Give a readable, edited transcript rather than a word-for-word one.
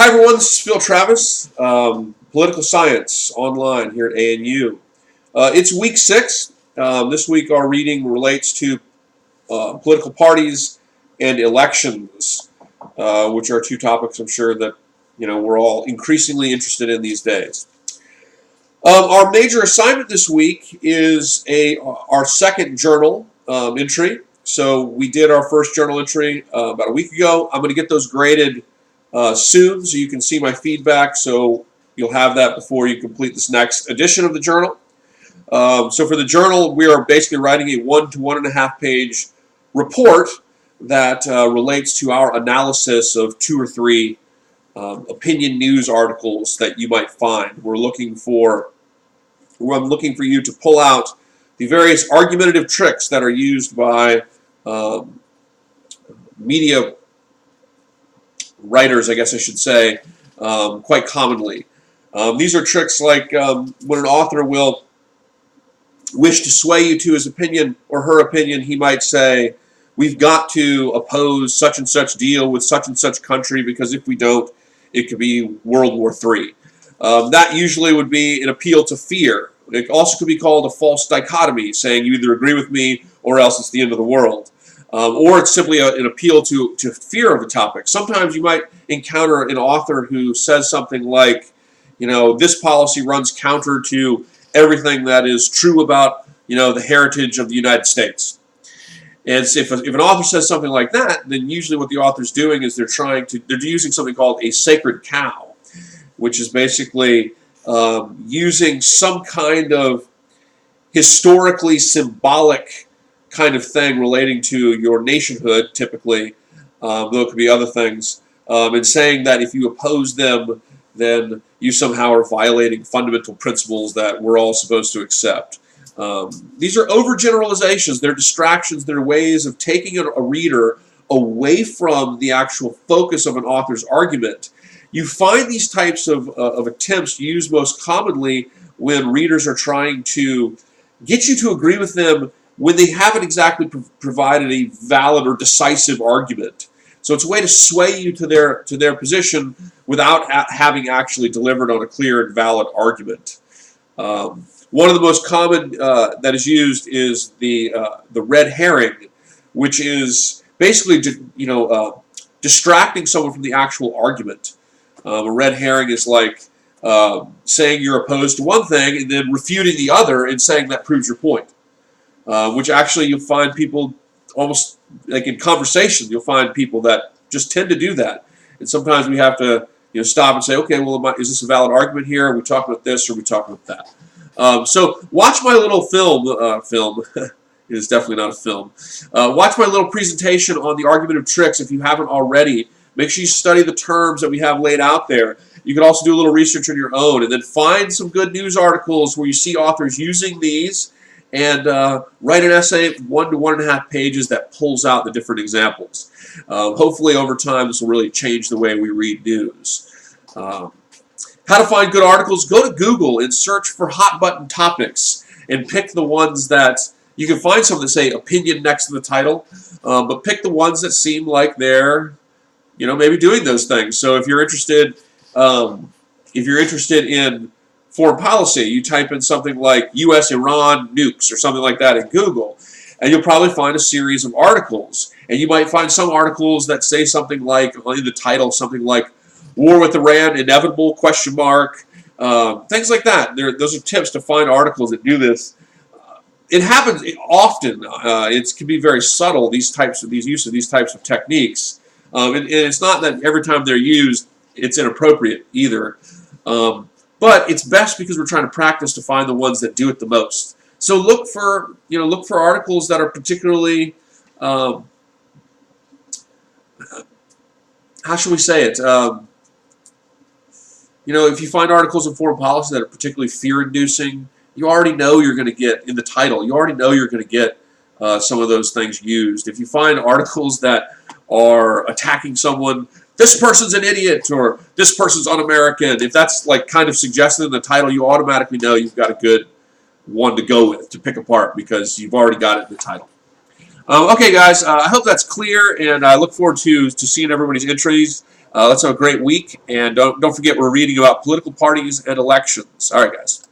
Hi everyone, this is Phil Travis, Political Science online here at ANU. It's week 6. This week our reading relates to political parties and elections, which are two topics I'm sure that we're all increasingly interested in these days. Our major assignment this week is our second journal entry. So we did our first journal entry about a week ago. I'm going to get those graded soon, so you can see my feedback, so you'll have that before you complete this next edition of the journal. So for the journal, we are basically writing a 1 to 1.5 page report that relates to our analysis of 2 or 3 opinion news articles that you might find. I'm looking for you to pull out the various argumentative tricks that are used by media writers, I guess I should say, quite commonly. These are tricks like when an author will wish to sway you to his opinion or her opinion. He might say, we've got to oppose such and such deal with such and such country because if we don't, it could be World War III. That usually would be an appeal to fear. It also could be called a false dichotomy, saying you either agree with me or else it's the end of the world. Or it's simply an appeal to fear of a topic. Sometimes you might encounter an author who says something like, this policy runs counter to everything that is true about, the heritage of the United States. And if an author says something like that, then usually what the author's doing is they're using something called a sacred cow, which is basically using some kind of historically symbolic kind of thing relating to your nationhood, typically, though it could be other things, and saying that if you oppose them, then you somehow are violating fundamental principles that we're all supposed to accept. These are overgeneralizations. They're distractions. They're ways of taking a reader away from the actual focus of an author's argument. You find these types of attempts used most commonly when readers are trying to get you to agree with them when they haven't exactly provided a valid or decisive argument. So it's a way to sway you to their position without having actually delivered on a clear and valid argument. One of the most common that is used is the red herring, which is basically distracting someone from the actual argument. A red herring is like saying you're opposed to one thing and then refuting the other and saying that proves your point. Which actually you'll find people almost like in conversation, you'll find people that just tend to do that. And sometimes we have to stop and say, okay, well, is this a valid argument here? Are we talking about this or are we talking about that? So watch my little film. It is definitely not a film. Watch my little presentation on the argumentative tricks if you haven't already. Make sure you study the terms that we have laid out there. You can also do a little research on your own and then find some good news articles where you see authors using these and write an essay, 1 to 1.5 pages that pulls out the different examples. Hopefully over time this will really change the way we read news. How to find good articles? Go to Google and search for hot button topics and pick the ones that you can find some that say opinion next to the title, but pick the ones that seem like they're maybe doing those things. So if you're interested in foreign policy, you type in something like U.S.-Iran nukes or something like that in Google, and you'll probably find a series of articles. And you might find some articles that say something like, in the title, something like War with Iran Inevitable, ? Things like that. Those are tips to find articles that do this. It happens often. It can be very subtle, these use of these types of techniques. And it's not that every time they're used, it's inappropriate either. But it's best because we're trying to practice to find the ones that do it the most. So look for articles that are particularly, how should we say it? If you find articles in foreign policy that are particularly fear-inducing, you already know you're going to get in the title. You already know you're going to get some of those things used. If you find articles that are attacking someone, this person's an idiot, or this person's un-American, if that's like kind of suggested in the title, you automatically know you've got a good one to go with, to pick apart, because you've already got it in the title. Okay, guys, I hope that's clear, and I look forward to seeing everybody's entries. Let's have a great week, and don't forget we're reading about political parties and elections. All right, guys.